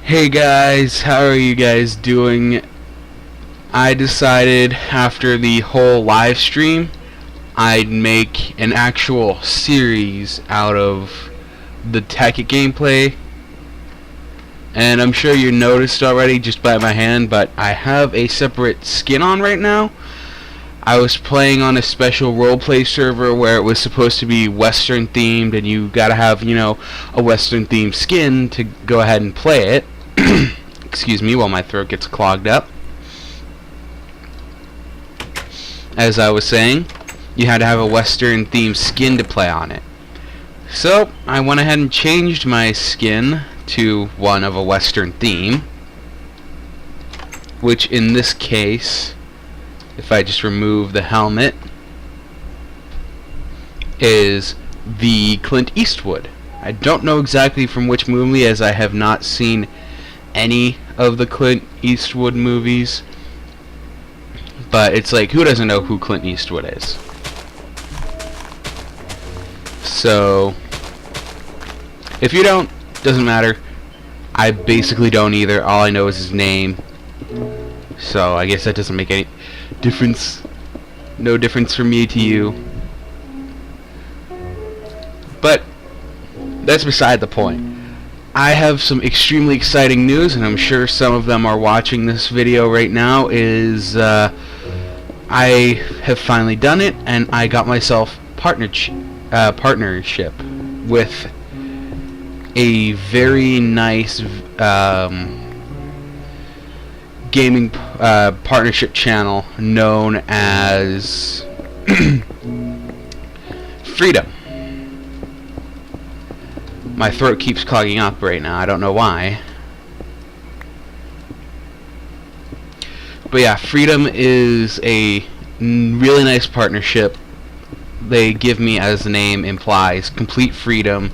Hey guys, how are you guys doing? I decided after the whole live stream I'd make an actual series out of the Tekkit gameplay. And I'm sure you noticed already just by my hand, but I have a separate skin on right now. I was playing on a special roleplay server where it was supposed to be Western themed, and you gotta have, a Western themed skin to go ahead and play it. Excuse me while my throat gets clogged up. As I was saying, you had to have a Western themed skin to play on it. So I went ahead and changed my skin to one of a Western theme, which in this case, if I just remove the helmet, is the Clint Eastwood. I don't know exactly from which movie, as I have not seen any of the Clint Eastwood movies, but it's like, who doesn't know who Clint Eastwood is? So if you don't, doesn't matter. I basically don't either. All I know is his name, so I guess that doesn't make any difference. No difference from me to you. But that's beside the point. I have some extremely exciting news, and I'm sure some of them are watching this video right now. I have finally done it, and I got myself partnership with a very nice gaming partnership channel known as Freedom. My throat keeps clogging up right now. I don't know why. But yeah, Freedom is a really nice partnership. They give me, as the name implies, complete freedom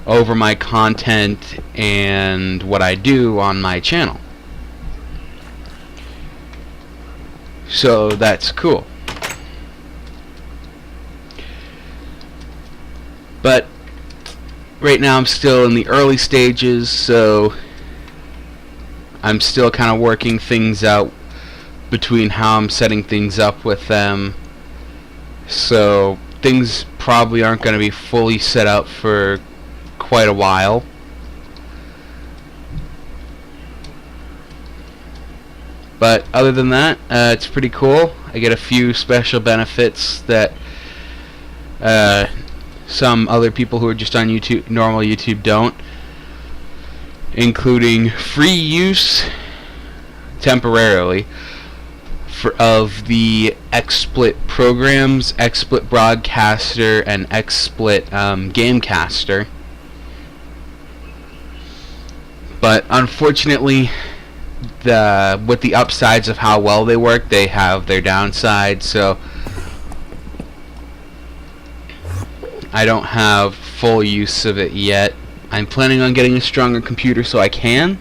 over my content and what I do on my channel. So that's cool. But right now I'm still in the early stages, so I'm still kind of working things out between how I'm setting things up with them. So things probably aren't going to be fully set up for quite a while. But other than that, it's pretty cool. I get a few special benefits that some other people who are just on YouTube, normal YouTube, don't, including free use temporarily of the XSplit programs, XSplit Broadcaster and XSplit Gamecaster. But unfortunately, with the upsides of how well they work, they have their downsides, so I don't have full use of it yet. I'm planning on getting a stronger computer so I can.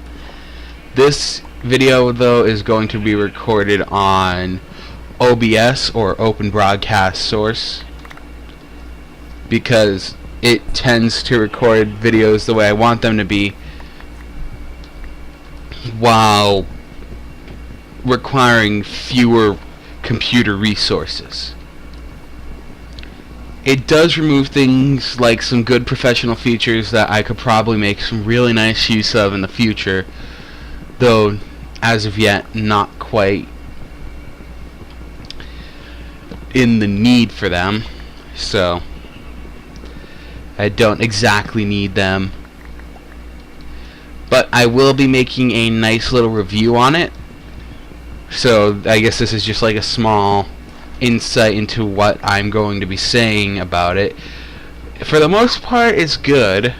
This video, though, is going to be recorded on OBS, or Open Broadcast Source, because it tends to record videos the way I want them to be while requiring fewer computer resources. It does remove things like some good professional features that I could probably make some really nice use of in the future, though as of yet not quite in the need for them, so I don't exactly need them. But I will be making a nice little review on it, so I guess this is just like a small insight into what I'm going to be saying about it. For the most part, it's good.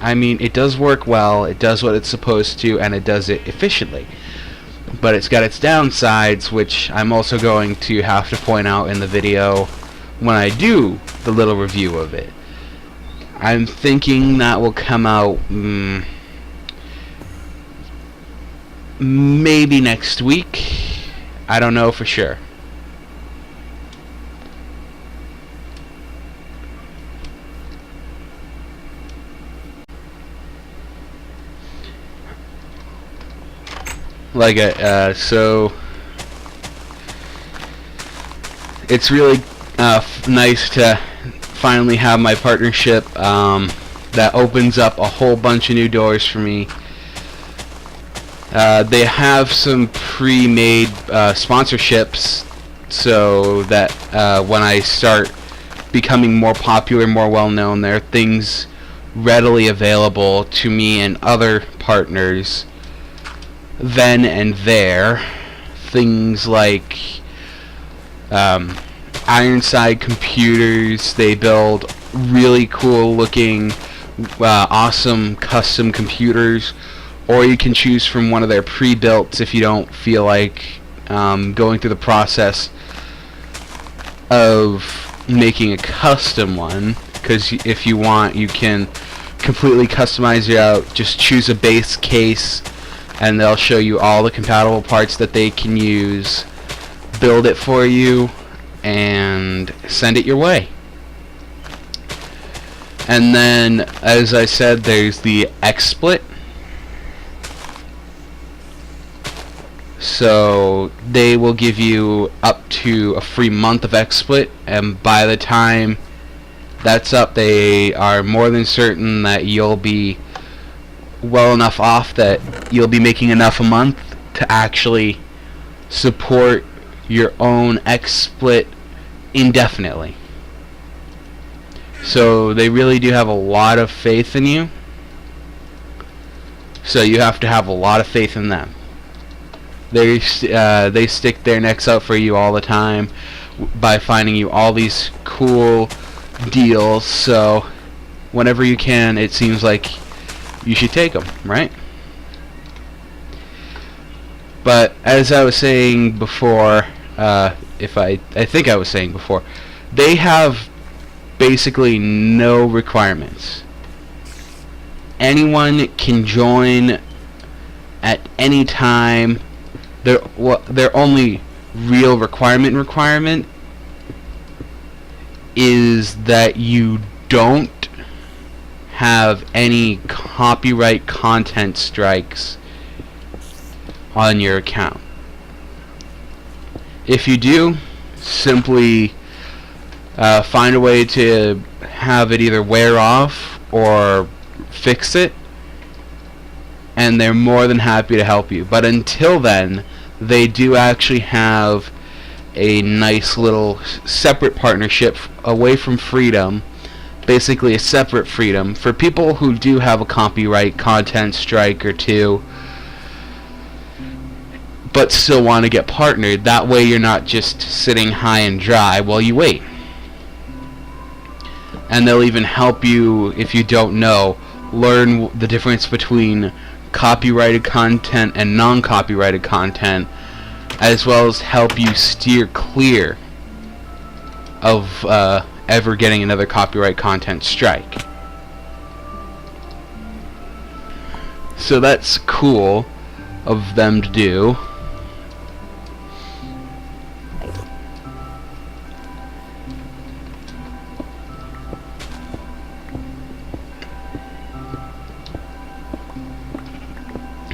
I mean, it does work well, it does what it's supposed to, and it does it efficiently. But it's got its downsides, which I'm also going to have to point out in the video when I do the little review of it. I'm thinking that will come out maybe next week. I don't know for sure. So it's really nice to finally have my partnership that opens up a whole bunch of new doors for me. They have some pre-made sponsorships so that when I start becoming more popular, more well-known, there are things readily available to me and other partners then and there. Things like Ironside computers. They build really cool looking awesome custom computers, or you can choose from one of their pre-builts if you don't feel like going through the process of making a custom one, because if you want, you can completely customize it out. Just choose a base case and they'll show you all the compatible parts that they can use, build it for you, and send it your way. And then, as I said, there's the XSplit. So they will give you up to a free month of XSplit, and by the time that's up, they are more than certain that you'll be well enough off that you'll be making enough a month to actually support your own XSplit indefinitely. So they really do have a lot of faith in you. So you have to have a lot of faith in them. They stick their necks out for you all the time by finding you all these cool deals. So whenever you can, it seems like you should take them, right? But as I was saying before, I think I was saying before, they have basically no requirements. Anyone can join at any time. Their only real requirement is that you don't have any copyright content strikes on your account. If you do, simply find a way to have it either wear off or fix it, and they're more than happy to help you. But until then, they do actually have a nice little separate partnership away from Freedom, basically a separate Freedom for people who do have a copyright content strike or two but still want to get partnered. That way you're not just sitting high and dry while you wait. And they'll even help you, if you don't know, learn the difference between copyrighted content and non-copyrighted content, as well as help you steer clear of ever getting another copyright content strike. So that's cool of them to do.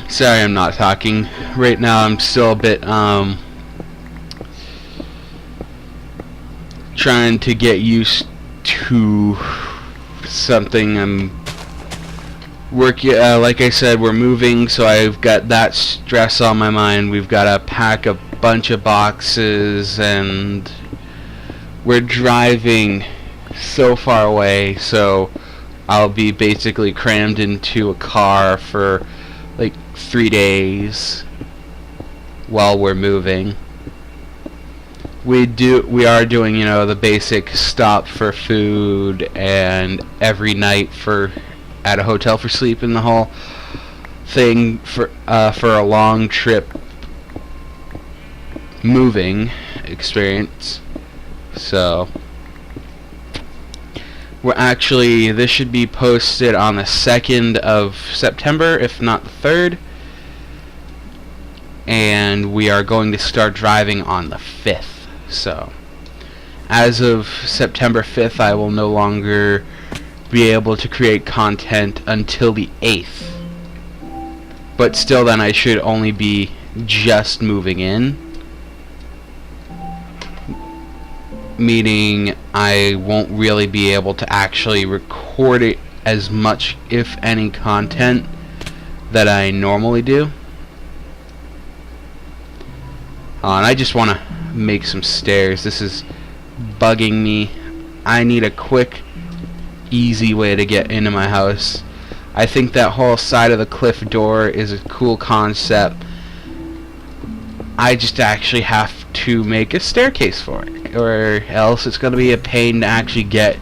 Sorry, I'm not talking right now. I'm still a bit trying to get used to something. I'm working, like I said, we're moving, so I've got that stress on my mind. We've got to pack a bunch of boxes, and we're driving so far away, so I'll be basically crammed into a car for like 3 days while we're moving. We are doing, the basic stop for food and every night at a hotel for sleep, and the whole thing for a long trip moving experience. So this should be posted on the 2nd of September, if not the 3rd. And we are going to start driving on the 5th. So, as of September 5th, I will no longer be able to create content until the 8th. But still then, I should only be just moving in, meaning I won't really be able to actually record it as much, if any, content that I normally do. And I just want to make some stairs. This is bugging me. I need a quick, easy way to get into my house. I think that whole side of the cliff door is a cool concept. I just actually have to make a staircase for it, or else it's going to be a pain to actually get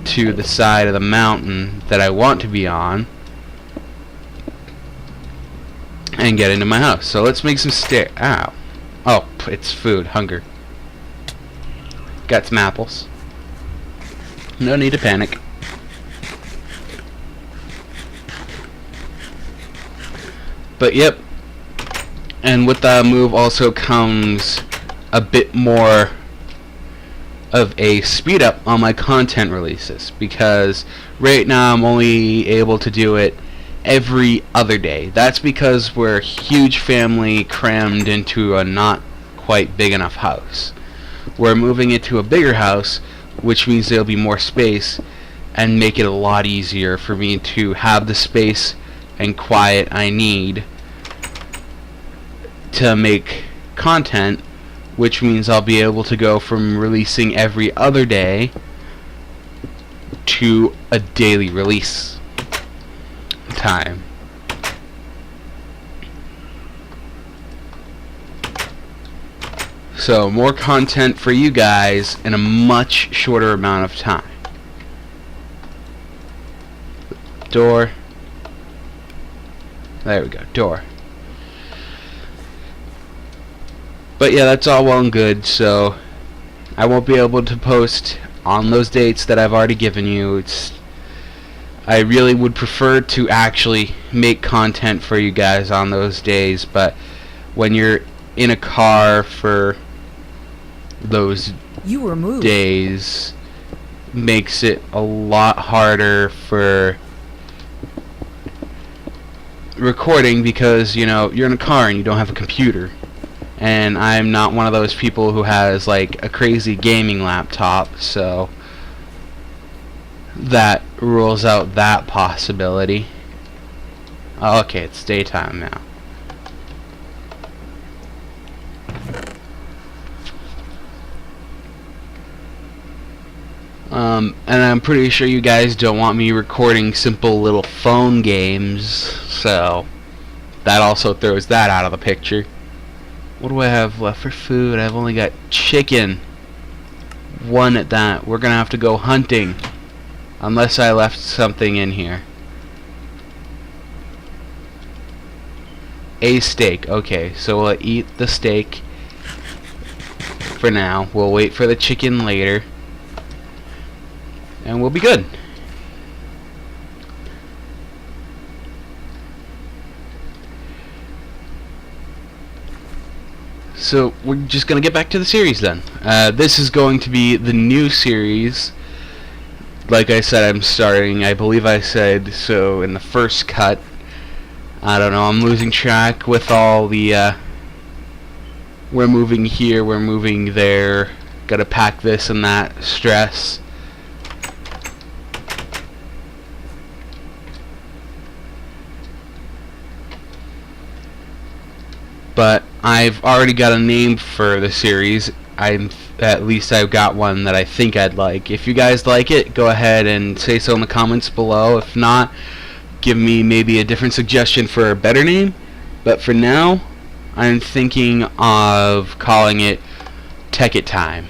to the side of the mountain that I want to be on and get into my house. So let's make some stairs. Ow. Oh, it's food. Hunger. Got some apples. No need to panic. But yep. And with that move also comes a bit more of a speed up on my content releases, because right now I'm only able to do it every other day. That's because we're a huge family crammed into a not quite big enough house. We're moving into a bigger house, which means there'll be more space and make it a lot easier for me to have the space and quiet I need to make content, which means I'll be able to go from releasing every other day to a daily release time. So more content for you guys in a much shorter amount of time. Door. There we go, door. But yeah, that's all well and good, so I won't be able to post on those dates that I've already given you. I really would prefer to actually make content for you guys on those days, but when you're in a car for those days, makes it a lot harder for recording, because you know you're in a car and you don't have a computer. And I'm not one of those people who has like a crazy gaming laptop, so that rules out that possibility. Oh, okay, it's daytime now. And I'm pretty sure you guys don't want me recording simple little phone games, so that also throws that out of the picture. What do I have left for food? I've only got chicken. One at that. We're gonna have to go hunting, unless I left something in here. A steak. Okay, so we'll eat the steak for now. We'll wait for the chicken later, and we'll be good. So we're just gonna get back to the series then. This is going to be the new series. Like I said, I'm starting, I believe I said so in the first cut. I don't know, I'm losing track with all the we're moving here, we're moving there, gotta pack this and that stress. But I've already got a name for the series. At least I've got one that I think I'd like. If you guys like it, go ahead and say so in the comments below. If not, give me maybe a different suggestion for a better name. But for now, I'm thinking of calling it Tekkit Time.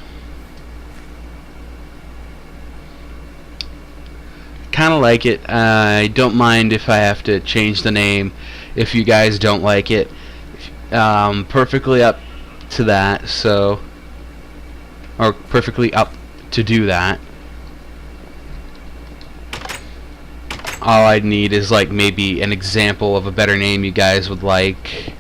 Kinda like it. I don't mind if I have to change the name if you guys don't like it. Perfectly up to that, so, or perfectly up to do that. All I'd need is like maybe an example of a better name you guys would like.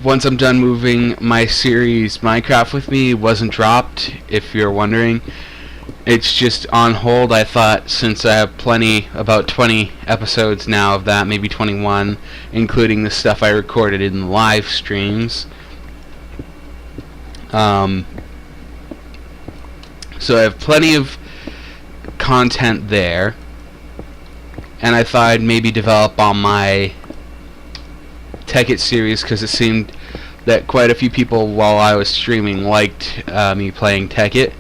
Once I'm done moving, my series Minecraft with me wasn't dropped, if you're wondering. it's just on hold. I thought, since I have about 20 episodes now of that, maybe 21, including the stuff I recorded in the live streams. So I have plenty of content there, and I thought I'd maybe develop on my Tekkit series, because it seemed that quite a few people while I was streaming liked me playing Tekkit.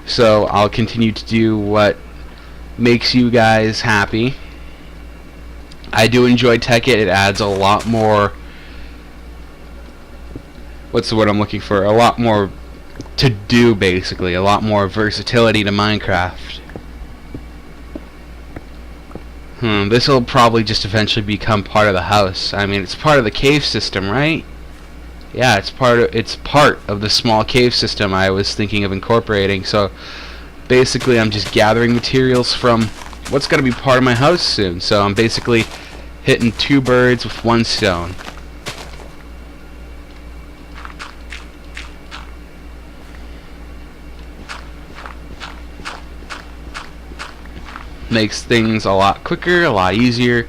So I'll continue to do what makes you guys happy. I do enjoy Tekkit. It adds a lot more, what's the word I'm looking for? A lot more to do, basically. A lot more versatility to Minecraft. This will probably just eventually become part of the house. I mean, it's part of the cave system, right? Yeah, it's part of the small cave system I was thinking of incorporating. So basically I'm just gathering materials from what's going to be part of my house soon. So I'm basically hitting 2 birds with 1 stone. Makes things a lot quicker, a lot easier,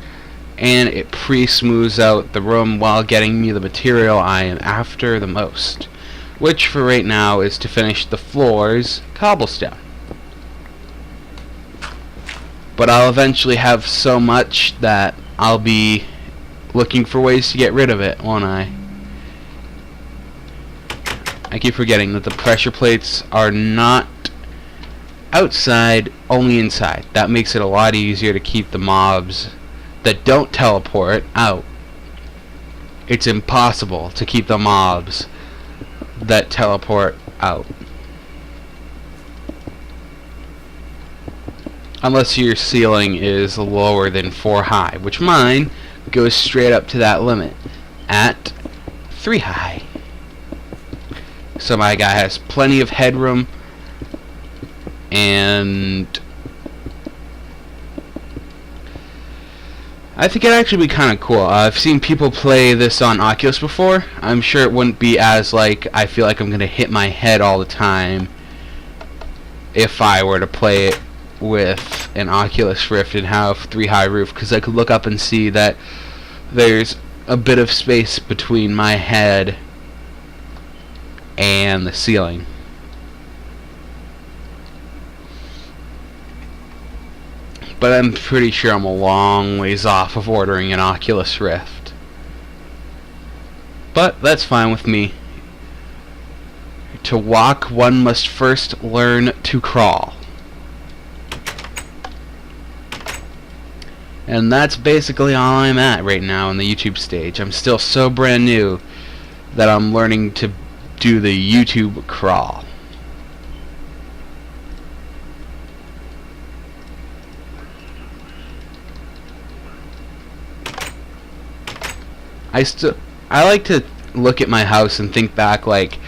and it pre-smooths out the room while getting me the material I am after the most, which for right now is to finish the floors cobblestone. But I'll eventually have so much that I'll be looking for ways to get rid of it, won't I? I keep forgetting that the pressure plates are not outside, only inside. That makes it a lot easier to keep the mobs that don't teleport out. It's impossible to keep the mobs that teleport out. Unless your ceiling is lower than 4 high, which mine goes straight up to that limit at 3 high. So my guy has plenty of headroom, and I think it'd actually be kind of cool. I've seen people play this on Oculus before. I'm sure it wouldn't be as, like, I feel like I'm going to hit my head all the time if I were to play it with an Oculus Rift and have 3 high roof, because I could look up and see that there's a bit of space between my head and the ceiling. But I'm pretty sure I'm a long ways off of ordering an Oculus Rift. But that's fine with me. To walk, one must first learn to crawl. And that's basically all I'm at right now in the YouTube stage. I'm still so brand new that I'm learning to do the YouTube crawl. I like to look at my house and think back, like,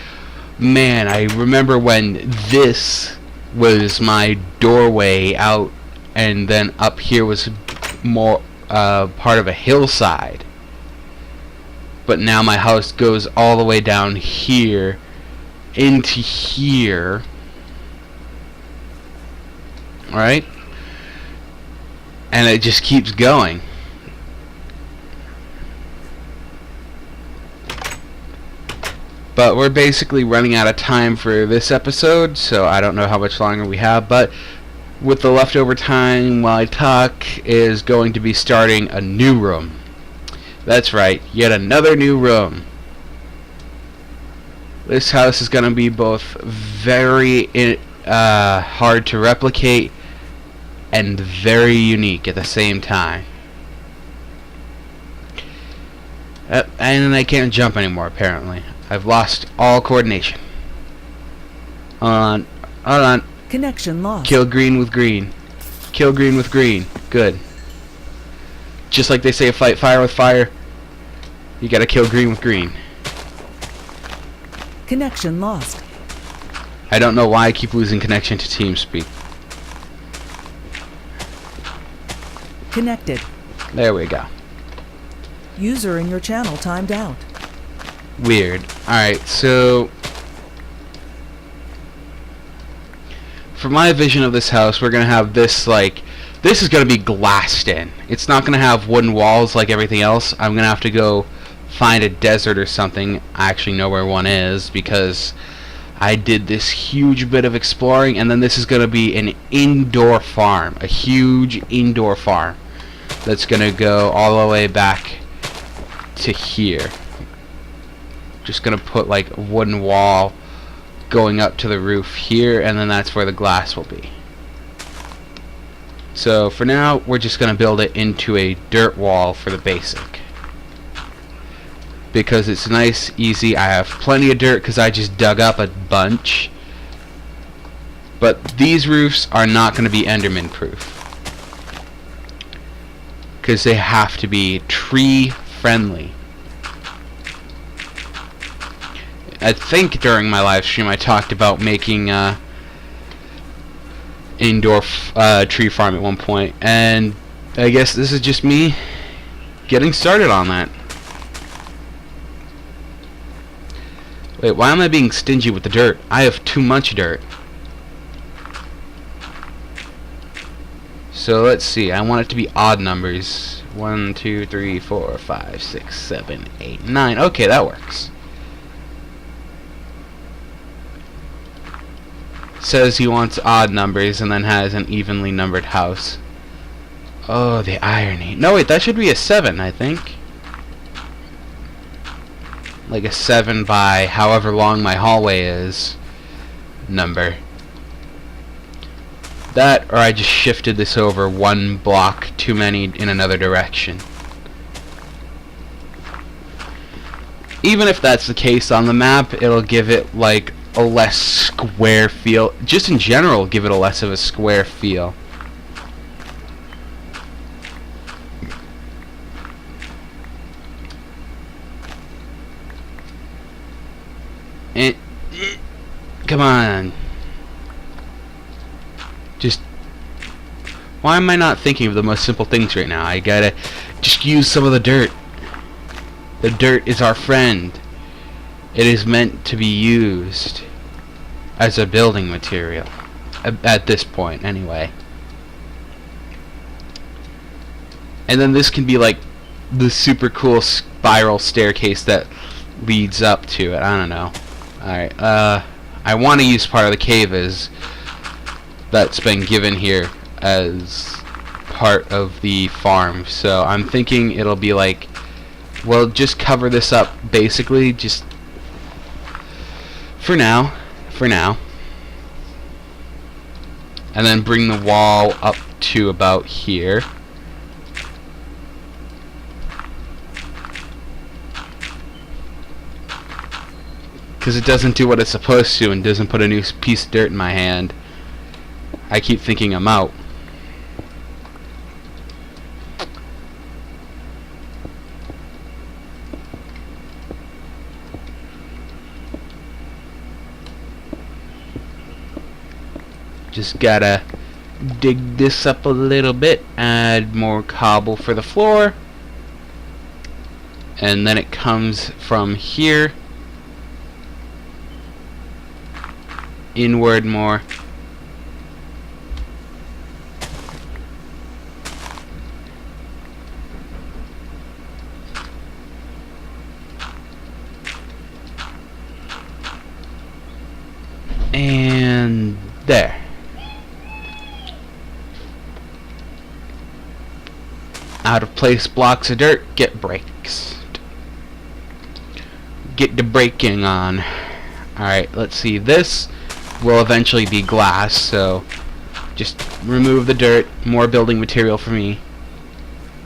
man, I remember when this was my doorway out, and then up here was more part of a hillside. But now my house goes all the way down here into here. Alright? And it just keeps going. But we're basically running out of time for this episode, so I don't know how much longer we have, but with the leftover time while I talk is going to be starting a new room. That's right, yet another new room. This house is going to be both very hard to replicate and very unique at the same time. And I can't jump anymore, apparently. I've lost all coordination. Hold on. Connection lost. Kill green with green. Kill green with green. Good. Just like they say, fight fire with fire. You gotta kill green with green. Connection lost. I don't know why I keep losing connection to TeamSpeak. Connected. There we go. User in your channel timed out. Weird. Alright, so for my vision of this house, we're gonna have this like, this is gonna be glassed in. It's not gonna have wooden walls like everything else. I'm gonna have to go find a desert or something. I actually know where one is because I did this huge bit of exploring, and then this is gonna be an indoor farm, a huge indoor farm that's gonna go all the way back to here. Just gonna put like a wooden wall going up to the roof here, and then that's where the glass will be. So for now, we're just gonna build it into a dirt wall for the basic, because it's nice, easy. I have plenty of dirt because I just dug up a bunch. But these roofs are not going to be Enderman proof, because they have to be tree friendly. I think during my live stream I talked about making indoor tree farm at one point, and I guess this is just me getting started on that. Wait, why am I being stingy with the dirt? I have too much dirt. So let's see, I want it to be odd numbers. 1, 2, 3, 4, 5, 6, 7, 8, 9. Okay, that works. Says he wants odd numbers and then has an evenly numbered house. Oh, the irony. No, wait, that should be a 7, I think. Like a 7 by however long my hallway is number. That, or I just shifted this over one block too many in another direction. Even if that's the case on the map, it'll give it like a less square feel. Just in general, give it a less of a square feel. And come on. Just, why am I not thinking of the most simple things right now? I gotta just use some of the dirt. The dirt is our friend. It is meant to be used as a building material. At this point, anyway. And then this can be like the super cool spiral staircase that leads up to it. I don't know. Alright, I want to use part of the cave as that's been given here as part of the farm. So I'm thinking it'll be like, well, just cover this up basically, just for now. And then bring the wall up to about here. Because it doesn't do what it's supposed to and doesn't put a new piece of dirt in my hand. I keep thinking I'm out. Just gotta dig this up a little bit, add more cobble for the floor, and then it comes from here inward more. And there. Out of place blocks of dirt, get brakes. Get the braking on. Alright, let's see. This will eventually be glass, so just remove the dirt. More building material for me.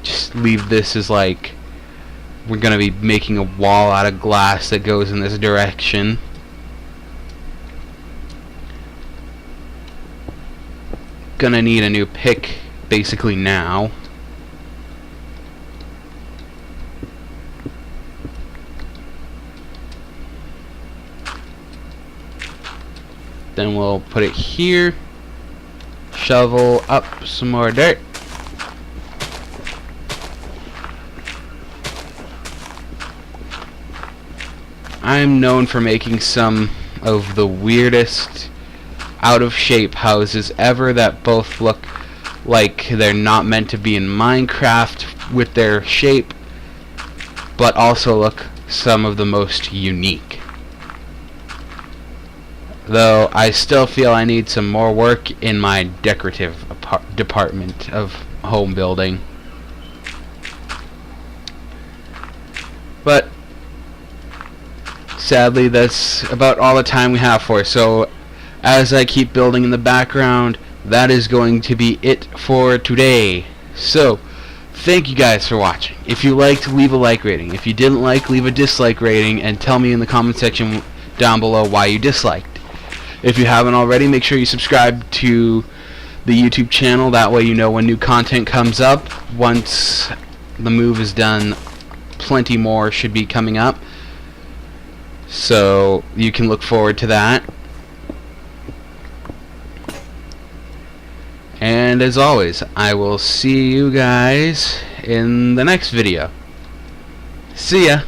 Just leave this as like, we're gonna be making a wall out of glass that goes in this direction. Gonna need a new pick basically now. Then we'll put it here. Shovel up some more dirt. I'm known for making some of the weirdest out of shape houses ever that both look like they're not meant to be in Minecraft with their shape, but also look some of the most unique. Though I still feel I need some more work in my decorative department of home building. But sadly, that's about all the time we have for it. So as I keep building in the background, that is going to be it for today. So thank you guys for watching. If you liked, leave a like rating. If you didn't like, leave a dislike rating, and tell me in the comment section down below why you disliked. If you haven't already, make sure you subscribe to the YouTube channel. That way you know when new content comes up. Once the move is done, plenty more should be coming up, so you can look forward to that. And as always, I will see you guys in the next video. See ya!